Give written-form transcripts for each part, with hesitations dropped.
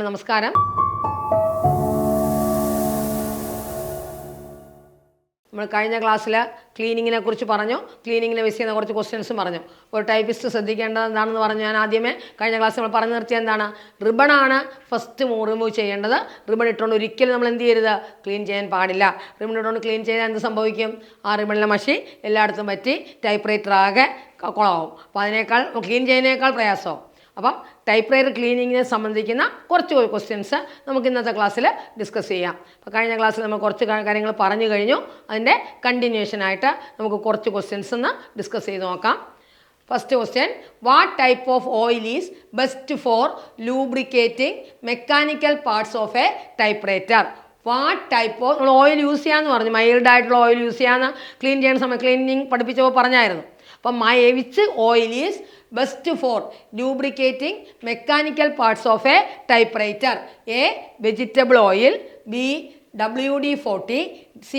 എല്ലാവർക്കും നമസ്കാരം. നമ്മൾ കഴിഞ്ഞ ക്ലാസ്സിൽ ക്ലീനിങ്ങിനെ കുറിച്ച് പറഞ്ഞു, ക്ലീനിങ്ങിനെ ബേസ് ചെയ്യുന്ന കുറച്ച് ക്വസ്റ്റ്യൻസും പറഞ്ഞു. ഒരു ടൈപ്പിസ്റ്റ് ശ്രദ്ധിക്കേണ്ടത് എന്താണെന്ന് പറഞ്ഞു ഞാൻ ആദ്യമേ കഴിഞ്ഞ ക്ലാസ്സിൽ നമ്മൾ പറഞ്ഞു നിർത്തിയ എന്താണ്, റിബണാണ് ഫസ്റ്റ് റിമൂവ് ചെയ്യേണ്ടത്. റിബൺ ഇട്ടുകൊണ്ട് ഒരിക്കലും നമ്മൾ എന്ത് ചെയ്യരുത്, ക്ലീൻ ചെയ്യാൻ പാടില്ല. റിബൺ ഇട്ടുകൊണ്ട് ക്ലീൻ ചെയ്താൽ എന്ത് സംഭവിക്കും, ആ റിബണിലെ മഷി എല്ലായിടത്തും പറ്റി ടൈപ്പ് റൈറ്റർ ആകെ കുളമാവും. അപ്പോൾ അതിനേക്കാൾ ക്ലീൻ ചെയ്യുന്നതിനേക്കാൾ പ്രയാസമാവും. അപ്പം ടൈപ്പ് റൈറ്റർ ക്ലീനിങ്ങിനെ സംബന്ധിക്കുന്ന കുറച്ച് ക്വസ്റ്റ്യൻസ് നമുക്ക് ഇന്നത്തെ ക്ലാസ്സിൽ ഡിസ്കസ് ചെയ്യാം. അപ്പോൾ കഴിഞ്ഞ ക്ലാസ്സിൽ നമ്മൾ കുറച്ച് കാര്യങ്ങൾ പറഞ്ഞു കഴിഞ്ഞു. അതിൻ്റെ കണ്ടിന്യൂഷനായിട്ട് നമുക്ക് കുറച്ച് ക്വസ്റ്റ്യൻസ് ഒന്ന് ഡിസ്കസ് ചെയ്ത് നോക്കാം. First question, what type of oil is best for lubricating mechanical parts of A type writer? What type of, നമ്മൾ ഓയിൽ യൂസ് ചെയ്യാമെന്ന് പറഞ്ഞു, മൈൽഡ് ആയിട്ടുള്ള ഓയിൽ യൂസ് ചെയ്യാമെന്ന് ക്ലീൻ ചെയ്യുന്ന സമയം ക്ലീനിങ് പഠിപ്പിച്ചപ്പോൾ പറഞ്ഞായിരുന്നു. അപ്പം which oil is best for lubricating mechanical parts of a typewriter? A. Vegetable oil. B. WD-40. C.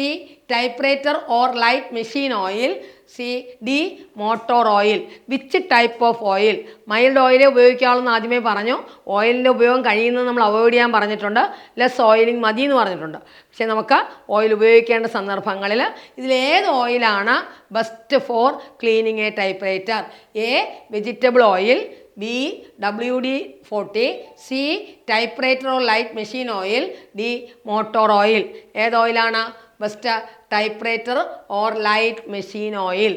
Typewriter or light machine oil. C. D. Motor oil. Which type of oil? Mild oil ഉപയോഗിക്കാമെന്ന് ആദ്യമേ പറഞ്ഞു. ഓയിലിൻ്റെ ഉപയോഗം കഴിയുന്നത് നമ്മൾ avoid ചെയ്യാൻ പറഞ്ഞിട്ടുണ്ട്. Less oiling മതി എന്ന് പറഞ്ഞിട്ടുണ്ട്. പക്ഷേ നമുക്ക് ഓയിൽ ഉപയോഗിക്കേണ്ട സന്ദർഭങ്ങളിൽ ഇതിലേത് ഓയിലാണ് best for cleaning A type writer? A. Vegetable oil. B. WD-40. C. Type or light machine oil. D. Motor oil. ഏത് ഓയിലാണ് best? Type writer or light machine oil.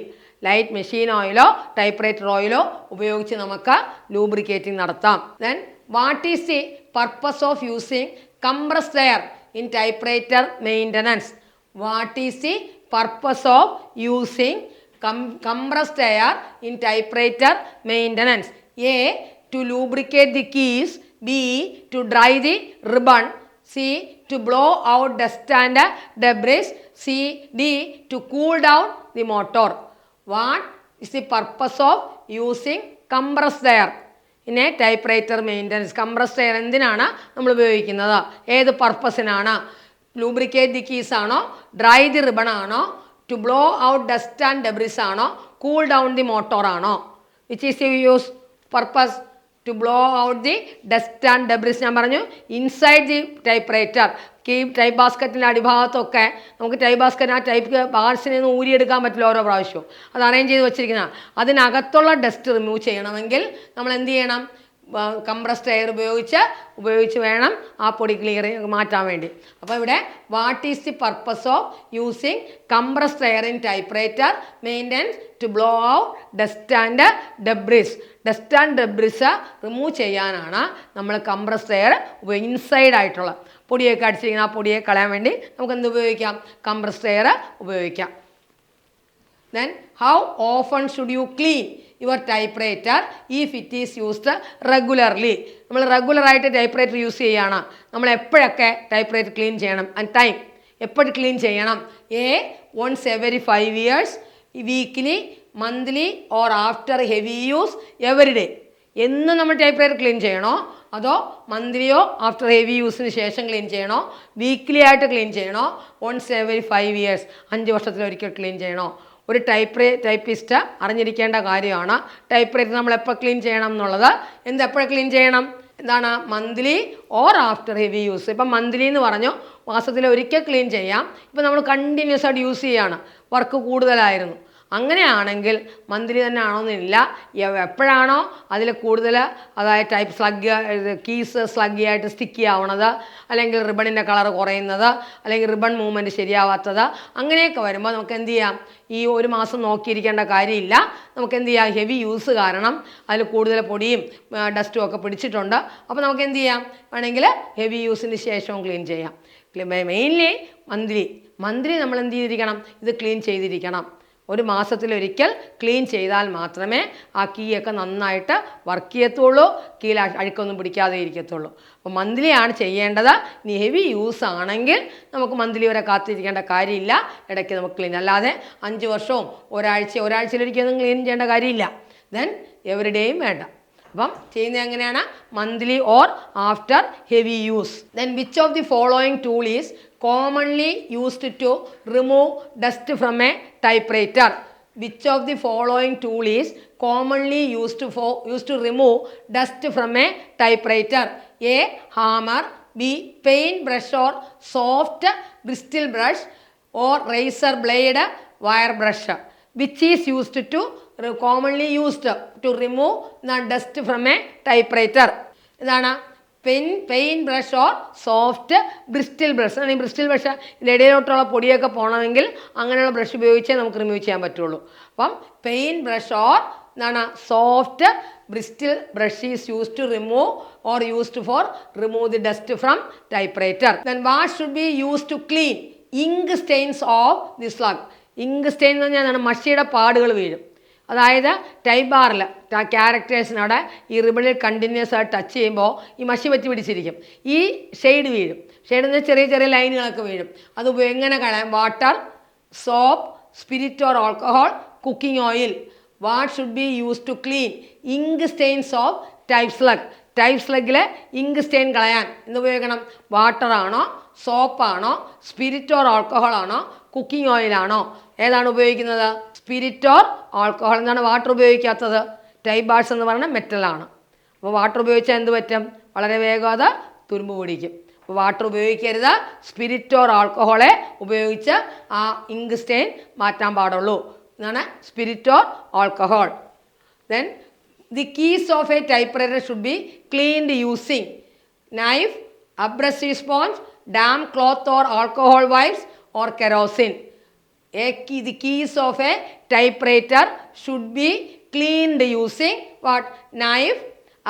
Light machine ഓയിലോ ടൈപ്പ് റൈറ്റർ ഓയിലോ ഉപയോഗിച്ച് നമുക്ക് lubricating നടത്താം. Then what is the purpose of using compressed air in typewriter maintenance? What is the purpose of using compressed air in typewriter maintenance? A. To lubricate the keys. B. To dry the ribbon. C. To blow out dust and debris. C. D. To cool down the motor. What is the purpose of using compressed air in a typewriter maintenance? compressed air എന്തിനാണ് നമ്മൾ ഉപയോഗിക്കുന്നത്? ഏത് പർപ്പസിനാണ്? Lubricate the keys ആണോ, dry the ribbon ആണോ, to blow out dust and debris ആണോ, cool down the motor ആണോ? Which is you use purpose? To blow out the dust and debris. ഞാൻ പറഞ്ഞു inside the typewriter. Type ബാസ്ക്കറ്റിൻ്റെ അടിഭാഗത്തൊക്കെ നമുക്ക് type basket ആ type പാർട്സിനെ ഒന്ന് ഊരിയെടുക്കാൻ പറ്റില്ല ഓരോ പ്രാവശ്യവും. അത് അറേഞ്ച് ചെയ്ത് വെച്ചിരിക്കുന്നതാണ്. അതിനകത്തുള്ള ഡസ്റ്റ് റിമൂവ് ചെയ്യണമെങ്കിൽ നമ്മൾ എന്ത് ചെയ്യണം? കംപ്രസ്ഡ് എയർ ഉപയോഗിച്ച് വേണം ആ പൊടി ക്ലിയർ മാറ്റാൻ വേണ്ടി. അപ്പോൾ ഇവിടെ what is the purpose of using compressed air in typewriter maintenance? To blow out dust and debris. Dust and debris remove ചെയ്യാനാണ് നമ്മൾ കംപ്രസ്ഡ് എയർ ഇൻസൈഡ് ആയിട്ടുള്ള പൊടിയൊക്കെ അടിച്ചിരിക്കുന്ന ആ പൊടിയെ കളയാൻ വേണ്ടി നമുക്ക് എന്ത് ഉപയോഗിക്കാം? കംപ്രസ്ഡ് എയർ ഉപയോഗിക്കാം. Then how often should you clean your typewriter if it is used regularly? നമ്മൾ റെഗുലറായിട്ട് ടൈപ്പ് റൈറ്റർ യൂസ് ചെയ്യുകയാണ്, നമ്മൾ എപ്പോഴൊക്കെ ടൈപ്പ് റൈറ്റർ ക്ലീൻ ചെയ്യണം? ആൻഡ് ടൈം എപ്പോഴും ക്ലീൻ ചെയ്യണം? A. once every 5 years. Weekly, monthly or after heavy use every day. എന്നും നമ്മൾ ടൈപ്പ് റൈറ്റർ ക്ലീൻ ചെയ്യണോ, അതോ മന്ത്ലിയോ ആഫ്റ്റർ ഹെവി യൂസിന് ശേഷം ക്ലീൻ ചെയ്യണോ, വീക്ക്ലി ആയിട്ട് ക്ലീൻ ചെയ്യണോ, once every 5 years 5 വർഷത്തിലൊരിക്കൽ ക്ലീൻ ചെയ്യണോ? ഒരു ടൈപ്പിസ്റ്റ് അറിഞ്ഞിരിക്കേണ്ട കാര്യമാണ് ടൈപ്പ് റൈറ്റർ നമ്മൾ എപ്പോൾ ക്ലീൻ ചെയ്യണം എന്നുള്ളത്. എപ്പോഴും ക്ലീൻ ചെയ്യണം? എന്താണ്? Monthly or after heavy use. ഇപ്പം മന്ത്ലി എന്ന് പറഞ്ഞു, മാസത്തിൽ ഒരിക്കൽ ക്ലീൻ ചെയ്യാം. ഇപ്പം നമ്മൾ കണ്ടിന്യൂസ് ആയിട്ട് യൂസ് ചെയ്യുകയാണ്, വർക്ക് കൂടുതലായിരുന്നു. അങ്ങനെയാണെങ്കിൽ മന്ത്ലി തന്നെ ആണോന്നില്ല. എപ്പോഴാണോ അതിൽ കൂടുതൽ, അതായത് ടൈപ്പ് കീസ് സ്ലഗ്ഗി ആയിട്ട് സ്റ്റിക്കി ആവണത്, അല്ലെങ്കിൽ റിബണിൻ്റെ കളർ കുറയുന്നത്, അല്ലെങ്കിൽ റിബൺ മൂവ്മെൻറ്റ് ശരിയാവാത്തത്, അങ്ങനെയൊക്കെ വരുമ്പോൾ നമുക്ക് എന്ത് ചെയ്യാം? ഈ ഒരു മാസം നോക്കിയിരിക്കേണ്ട കാര്യമില്ല. നമുക്ക് എന്ത് ചെയ്യാം? ഹെവി യൂസ് കാരണം അതിൽ കൂടുതൽ പൊടിയും ഡസ്റ്റും ഒക്കെ പിടിച്ചിട്ടുണ്ട്. അപ്പോൾ നമുക്ക് എന്ത് ചെയ്യാം? വേണമെങ്കിൽ ഹെവി യൂസിന് ശേഷവും ക്ലീൻ ചെയ്യാം. മെയിൻലി മന്ത്ലി നമ്മൾ എന്ത് ചെയ്തിരിക്കണം? ഇത് ക്ലീൻ ചെയ്തിരിക്കണം. ഒരു മാസത്തിലൊരിക്കൽ ക്ലീൻ ചെയ്താൽ മാത്രമേ ആ കീയൊക്കെ നന്നായിട്ട് വർക്ക് ചെയ്യത്തുള്ളൂ, കീയിൽ അഴുക്കൊന്നും പിടിക്കാതെ ഇരിക്കത്തുള്ളൂ. അപ്പോൾ മന്ത്ലി ആണ് ചെയ്യേണ്ടത്. ഇനി ഹെവി യൂസ് ആണെങ്കിൽ നമുക്ക് മന്ത്ലി വരെ കാത്തിരിക്കേണ്ട കാര്യമില്ല, ഇടയ്ക്ക് നമുക്ക് ക്ലീൻ. അല്ലാതെ 5 വർഷവും ഒരാഴ്ചയിലൊരിക്കലും ക്ലീൻ ചെയ്യേണ്ട കാര്യമില്ല. ദെൻ എവറി ഡേയും വേണ്ട. അപ്പം ചെയ്യുന്നത് എങ്ങനെയാണ്? Monthly or after heavy use. Then which of the following tool is commonly used to remove dust from a typewriter? Which of the following tool is commonly used to remove dust from a typewriter? A hammer, B paint brush or soft bristle brush or razor blade, wire brush. Which is used to commonly used to remove the dust from a typewriter? ഇതാണ് paint brush or soft bristle brush. ഈ bristle brush ഇതിൻ്റെ ഇടയിലോട്ടുള്ള പൊടിയൊക്കെ പോകണമെങ്കിൽ അങ്ങനെയുള്ള brush ഉപയോഗിച്ചേ നമുക്ക് remove ചെയ്യാൻ പറ്റുള്ളൂ. അപ്പം പെയിൻ ബ്രഷ് ഓർ എന്താണ് soft bristle brush is use to remove or used for remove the dust from typewriter. Then what should be use to clean ink stains off the slug? Ink stain എന്ന് പറഞ്ഞാൽ എന്താണ്? മഷിയുടെ പാടുകൾ വീഴും. അതായത് type ബാറിൽ ക്യാരക്ടേഴ്സിനോടെ ഈ റിബണിൽ continuous ആയിട്ട് touch ചെയ്യുമ്പോൾ ഈ മഷി പറ്റി പിടിച്ചിരിക്കും. ഈ ഷെയ്ഡ് വീഴും. ഷെയ്ഡ് എന്ന് ചെറിയ ചെറിയ ലൈനുകളൊക്കെ വീഴും. അത് എങ്ങനെ കളയാം? Water, soap, spirit or alcohol, cooking oil. What should be use to clean ink stains off type slug? Type സ്ലഗിലെ ഇങ്ക് സ്റ്റെയിൻ കളയാൻ എന്തുപയോഗിക്കണം? വാട്ടറാണോ, സോപ്പാണോ, സ്പിരിറ്റ് ഓർ ആൽക്കഹോൾ ആണോ, കുക്കിംഗ് ഓയിലാണോ? ഏതാണ് ഉപയോഗിക്കുന്നത്? Spirit or alcohol. എന്താണ് വാട്ടർ ഉപയോഗിക്കാത്തത്? ടൈപ്പ് ബാർസ് എന്ന് പറഞ്ഞാൽ മെറ്റലാണ്. അപ്പോൾ വാട്ടർ ഉപയോഗിച്ചാൽ എന്ത് പറ്റും? വളരെ വേഗം അത് തുരുമ്പ് പിടിക്കും. അപ്പോൾ വാട്ടർ ഉപയോഗിക്കരുത്. സ്പിരിറ്റ് ഓർ ആൽക്കഹോളെ ഉപയോഗിച്ച് ആ ഇങ്ക് സ്റ്റെയിൻ മാറ്റാൻ പാടുള്ളൂ. എന്നാണ് spirit or alcohol. Then the keys of a typewriter should be cleaned using knife, abrasive sponge, dam cloth or alcohol wipes or kerosene. The keys of a typewriter should be cleaned using what? Knife,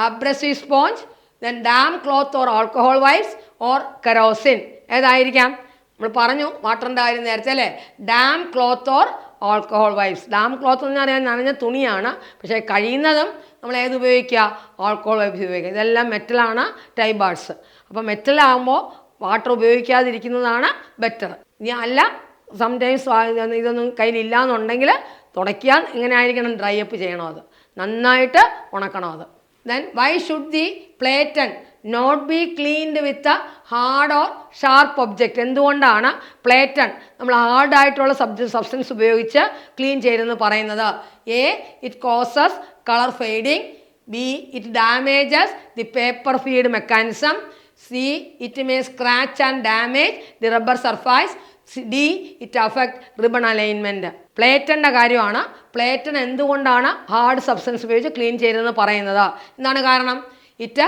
abrasive sponge, then damp cloth or alcohol wipes or kerosene. ഏതായിരിക്കാം? നമ്മൾ പറഞ്ഞു വാട്ടറിൻ്റെ കാര്യം നേരത്തെ അല്ലേ? Dam cloth or alcohol wipes. Dam cloth എന്ന് പറയാൻ നനഞ്ഞ തുണിയാണ്. പക്ഷേ കഴിയുന്നതും നമ്മൾ ഏത് ഉപയോഗിക്കുക? ആൽക്കഹോൾ വൈപ്സ് ഉപയോഗിക്കുക. ഇതെല്ലാം മെറ്റലാണ് ടൈപ്പ് ബാർസ്. അപ്പോൾ മെറ്റലാകുമ്പോൾ വാട്ടർ ഉപയോഗിക്കാതിരിക്കുന്നതാണ് ബെറ്റർ. ഇനി അല്ല സംടൈംസ് ഇതൊന്നും കയ്യിലില്ലാന്നുണ്ടെങ്കിൽ തുടയ്ക്കാൻ എങ്ങനെ ആയിരിക്കണം? ഡ്രൈ അപ്പ് ചെയ്യണം. അത് നന്നായിട്ട് ഉണക്കണം അത്. Then why should the platen not be cleaned with hard or sharp object? എന്തുകൊണ്ടാണ് പ്ലേറ്റൺ നമ്മൾ ഹാർഡായിട്ടുള്ള സബ്സ്റ്റൻസ് ഉപയോഗിച്ച് ക്ലീൻ ചെയ്തെന്ന് പറയുന്നത്? A it causes colour fading, B it damages the paper feed mechanism, C it may scratch and damage the rubber surface, D it affect ribbon alignment. പ്ലേറ്റൻ്റെ കാര്യമാണ്. Platen എന്തുകൊണ്ടാണ് hard substance ഉപയോഗിച്ച് clean ചെയ്തതെന്ന് പറയുന്നത്? എന്താണ് കാരണം? It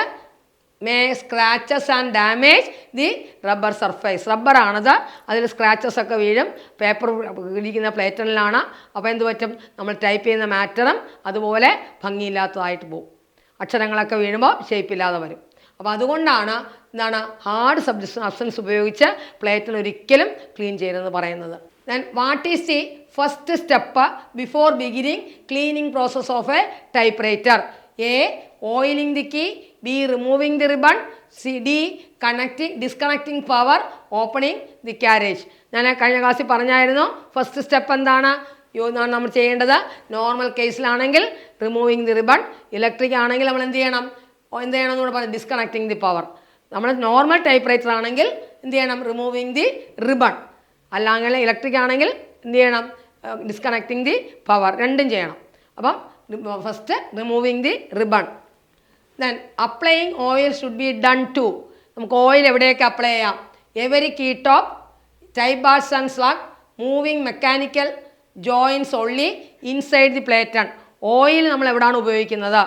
may scratches and damage the rubber surface. റബ്ബറാണത്, അതിൽ സ്ക്രാച്ചസ് ഒക്കെ വീഴും. പേപ്പർ ഇരിക്കുന്ന പ്ലേറ്റണിലാണ്. അപ്പോൾ എന്ത് പറ്റും? നമ്മൾ ടൈപ്പ് ചെയ്യുന്ന മാറ്ററും അതുപോലെ ഭംഗിയില്ലാത്തതായിട്ട് പോകും. അക്ഷരങ്ങളൊക്കെ വീഴുമ്പോൾ ഷേപ്പില്ലാതെ വരും. അപ്പോൾ അതുകൊണ്ടാണ് എന്താണ് ഹാർഡ് സബ്സ്റ്റൻസ് ഉപയോഗിച്ച് പ്ലേറ്റിന് ഒരിക്കലും ക്ലീൻ ചെയ്യരുതെന്ന് പറയുന്നത്. Then what is the first step before beginning cleaning process of a typewriter? A oiling the key, B removing the ribbon, C D disconnecting power, opening the carriage. ഞാൻ കഴിഞ്ഞ ക്ലാസ്സിൽ പറഞ്ഞായിരുന്നു first step എന്താണ് നമ്മൾ ചെയ്യേണ്ടത്. Normal കേസിലാണെങ്കിൽ removing the ribbon, electric ആണെങ്കിൽ നമ്മൾ എന്ത് ചെയ്യണമെന്ന് കൂടെ പറഞ്ഞു? Disconnecting the power. നമ്മൾ നോർമൽ ടൈപ്പ്റൈറ്റർ ആണെങ്കിൽ എന്ത് ചെയ്യണം? Removing the ribbon. അല്ലെങ്കിൽ ഇലക്ട്രിക് ആണെങ്കിൽ എന്ത് ചെയ്യണം? Disconnecting the power. രണ്ടും ചെയ്യണം. അപ്പം first removing the ribbon. Then applying oil should be done too. നമുക്ക് ഓയിൽ എവിടെയൊക്കെ അപ്ലൈ ചെയ്യാം? Every key top, type bars and slug, moving mechanical joints only inside the platen. Oil നമ്മൾ എവിടെയാണ് ഉപയോഗിക്കുന്നത്?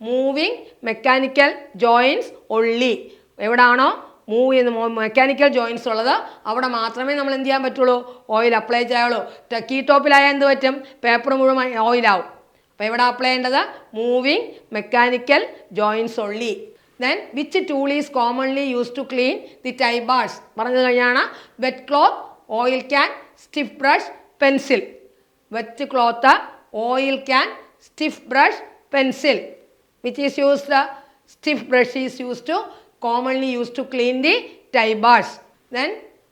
Moving mechanical joints ഒള്ളി. എവിടാണോ move ചെയ്യുന്ന mechanical joints ഉള്ളത് അവിടെ മാത്രമേ നമ്മൾ എന്ത് ചെയ്യാൻ പറ്റുള്ളൂ? ഓയിൽ അപ്ലൈ ചെയ്യാവുള്ളൂ. കീ ടോപ്പിലായാൽ എന്ത് പറ്റും? പേപ്പർ മുഴുവൻ ഓയിലാവും. അപ്പോൾ എവിടെ അപ്ലൈ ചെയ്യേണ്ടത്? മൂവിങ് മെക്കാനിക്കൽ ജോയിൻസ് ഒള്ളി. Then which tool is commonly use to clean the type bars? പറഞ്ഞു കഴിഞ്ഞാണ് wet cloth, oil can, stiff brush, pencil. Wet cloth, oil can, stiff brush, pencil. Which is used? Stiff brush is commonly used to clean the type bars. Then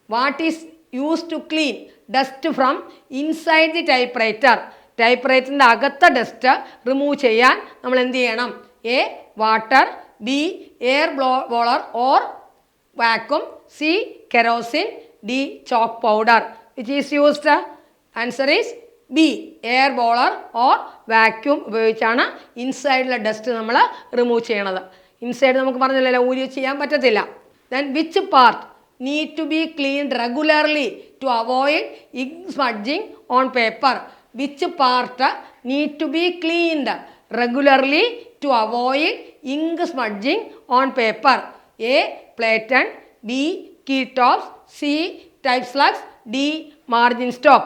what is used to clean dust from inside the typewriter? ടൈപ്പ്റൈറ്ററിൻ്റെ അകത്തെ dust remove ചെയ്യാൻ നമ്മൾ എന്ത് ചെയ്യണം? A water, B air blower or vacuum, C kerosene, D chalk powder. Which is used? Answer is B air blower or vacuum ഉപയോഗിച്ചാണ് ഇൻസൈഡിലെ dust നമ്മൾ remove ചെയ്യണത്. ഇൻസൈഡ് നമുക്ക് പറഞ്ഞല്ലോ ഊരി ചെയ്യാൻ പറ്റത്തില്ല. Then which part need to be cleaned regularly to avoid ink smudging on paper? Which part need to be cleaned regularly to avoid ink smudging on paper? A. Platen, B. Key tops, C. Type slugs, D. Margin stop.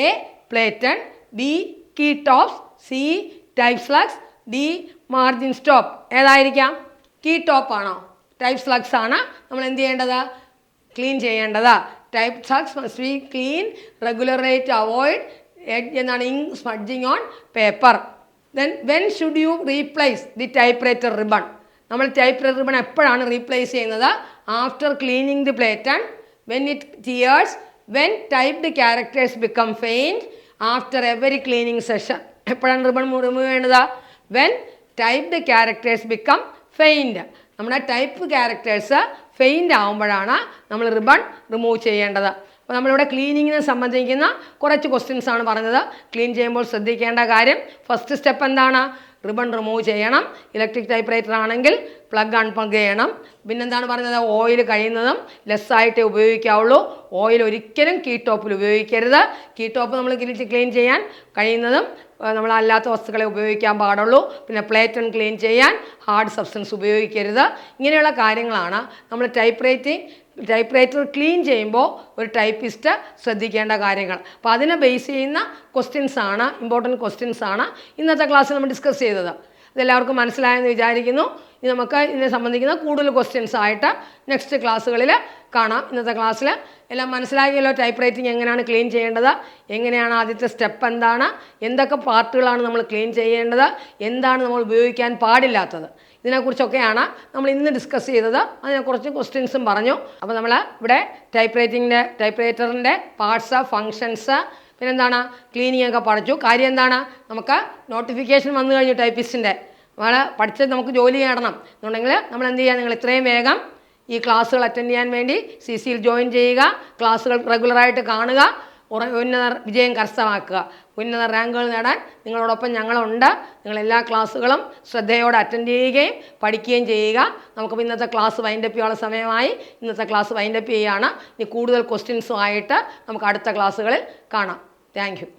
A. Platen, B. Key tops, C. Type slugs, D. Margin stop. ഏതായിരിക്കാം? Key top ആണോ? Type slugs ആണ് നമ്മൾ എന്ത് ചെയ്യേണ്ടത്? Clean ചെയ്യേണ്ടത്. Type slugs must be clean regularly to avoid എന്താണ് ink smudging on paper. Then when should you replace the typewriter ribbon? നമ്മൾ typewriter ribbon എപ്പോഴാണ് റീപ്ലേസ് ചെയ്യുന്നത്? After cleaning the platen, when it tears, when typed characters become faint, after every cleaning session. എപ്പോഴാണ് ribbon remove ചെയ്യേണ്ടത്? When typed characters become faint. നമ്മുടെ type characters faint ആകുമ്പോഴാണ് നമ്മൾ ribbon remove ചെയ്യേണ്ടത്. അപ്പോൾ നമ്മളിവിടെ ക്ലീനിങ്ങിനെ സംബന്ധിക്കുന്ന കുറച്ച് ക്വസ്റ്റ്യൻസ് ആണ് പറഞ്ഞത്. ക്ലീൻ ചെയ്യുമ്പോൾ ശ്രദ്ധിക്കേണ്ട കാര്യം, ഫസ്റ്റ് സ്റ്റെപ്പ് എന്താണ്? റിബൺ റിമൂവ് ചെയ്യണം. ഇലക്ട്രിക് ടൈപ്പ് റൈറ്റർ ആണെങ്കിൽ പ്ലഗ് അൺപ്ലഗ് ചെയ്യണം. പിന്നെന്താണ് പറഞ്ഞത്? ഓയിൽ കഴിയുന്നതും ലെസ്സായിട്ടേ ഉപയോഗിക്കാവുള്ളൂ. ഓയിൽ ഒരിക്കലും കീ ടോപ്പിൽ ഉപയോഗിക്കരുത്. കീ ടോപ്പ് നമ്മൾ ക്ലീൻ ചെയ്യാൻ കഴിയുന്നതും നമ്മളല്ലാത്ത വസ്തുക്കളെ ഉപയോഗിക്കാൻ പാടുള്ളൂ. പിന്നെ പ്ലേറ്റൺ ക്ലീൻ ചെയ്യാൻ ഹാർഡ് സബ്സ്റ്റൻസ് ഉപയോഗിക്കരുത്. ഇങ്ങനെയുള്ള കാര്യങ്ങളാണ് നമ്മൾ ടൈപ്പ് റൈറ്റർ ക്ലീൻ ചെയ്യുമ്പോൾ ഒരു ടൈപ്പിസ്റ്റ് ശ്രദ്ധിക്കേണ്ട കാര്യങ്ങൾ. അപ്പോൾ അതിനെ ബേസ് ചെയ്യുന്ന ക്വസ്റ്റ്യൻസാണ്, ഇമ്പോർട്ടൻറ്റ് ക്വസ്റ്റ്യൻസാണ് ഇന്നത്തെ ക്ലാസ്സിൽ നമ്മൾ ഡിസ്കസ് ചെയ്തത്. ഇതെല്ലാവർക്കും മനസ്സിലായെന്ന് വിചാരിക്കുന്നു. ഇനി നമുക്ക് ഇതിനെ സംബന്ധിക്കുന്ന കൂടുതൽ ക്വസ്റ്റ്യൻസ് ആയിട്ട് നെക്സ്റ്റ് ക്ലാസ്സുകളിൽ കാണാം. ഇന്നത്തെ ക്ലാസ്സിൽ എല്ലാം മനസ്സിലാക്കിയല്ലോ. ടൈപ്പ് റൈറ്റിംഗ് എങ്ങനെയാണ് ക്ലീൻ ചെയ്യേണ്ടത്, എങ്ങനെയാണ് ആദ്യത്തെ സ്റ്റെപ്പ് എന്താണ്, എന്തൊക്കെ പാർട്ടുകളാണ് നമ്മൾ ക്ലീൻ ചെയ്യേണ്ടത്, എന്താണ് നമ്മൾ ഉപയോഗിക്കാൻ പാടില്ലാത്തത്, ഇതിനെക്കുറിച്ചൊക്കെയാണ് നമ്മൾ ഇന്ന് ഡിസ്കസ് ചെയ്തത്. അതിനെക്കുറിച്ച് ക്വസ്റ്റ്യൻസും പറഞ്ഞു. അപ്പോൾ നമ്മൾ ഇവിടെ ടൈപ്പ് റൈറ്ററിൻ്റെ പാർട്സ്, ഫങ്ഷൻസ്, പിന്നെന്താണ് ക്ലീനിങ് ഒക്കെ പഠിച്ചു. കാര്യം എന്താണ്? നമുക്ക് നോട്ടിഫിക്കേഷൻ വന്നു കഴിഞ്ഞു ടൈപ്പിസ്റ്റിൻ്റെ. നമ്മൾ പഠിച്ചത് നമുക്ക് ജോലി നേടണം എന്നുണ്ടെങ്കിൽ നമ്മൾ എന്ത് ചെയ്യുക? നിങ്ങൾ ഇത്രയും വേഗം ഈ ക്ലാസ്സുകൾ അറ്റൻഡ് ചെയ്യാൻ വേണ്ടി CCയിൽ ജോയിൻ ചെയ്യുക, ക്ലാസ്സുകൾ റെഗുലറായിട്ട് കാണുക, ഉന്നത വിജയം കരസ്ഥമാക്കുക. ഉന്നത റാങ്കുകൾ നേടാൻ നിങ്ങളോടൊപ്പം ഞങ്ങളുണ്ട്. നിങ്ങളെല്ലാ ക്ലാസ്സുകളും ശ്രദ്ധയോടെ അറ്റൻഡ് ചെയ്യുകയും പഠിക്കുകയും ചെയ്യുക. നമുക്ക് ഇന്നത്തെ ക്ലാസ് വൈൻഡപ്പ് ചെയ്യാനുള്ള സമയമായി. ഇന്നത്തെ ക്ലാസ് വൈൻഡപ്പ് ചെയ്യുകയാണ്. ഇനി കൂടുതൽ ക്വസ്റ്റ്യൻസുമായിട്ട് നമുക്ക് അടുത്ത ക്ലാസ്സുകളിൽ കാണാം. Thank you.